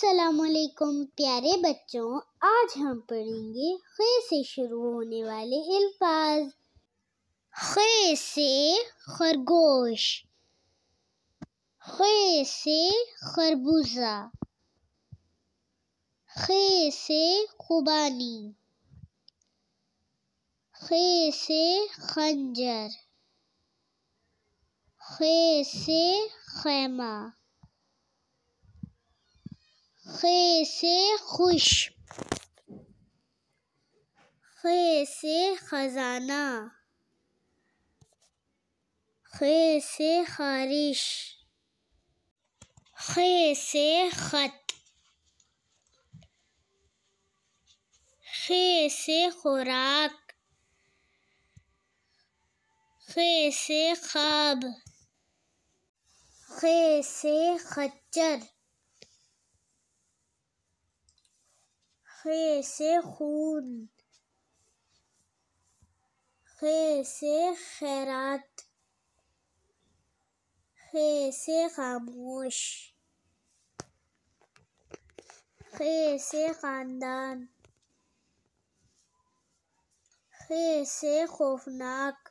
السلام علیکم پیارے بچوں، آج ہم پڑھیں گے خ سے شروع ہونے والے الفاظ۔ خ سے خرگوش، خ سے خربوزہ، خ سے خوبانی، خ سے خنجر، خ سے خیمہ، خ سے خوش، خ سے خزانہ، خ سے خارش، خ سے خط، خ سے خوراک، خ سے خواب، خ سے خچر، خ سے خون، خ سے خیرات، خ سے خاموش، خ سے خاندان، خ سے خوفناک،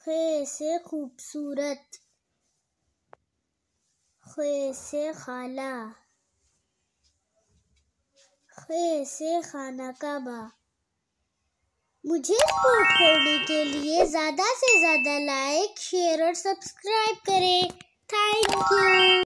خ سے خوبصورت، خ سے خالہ، خ سے خانہ کعبہ۔ مجھے سپورٹ کرنے کے لیے زیادہ سے زیادہ لائک، شیئر اور سبسکرائب کریں۔ Thank you.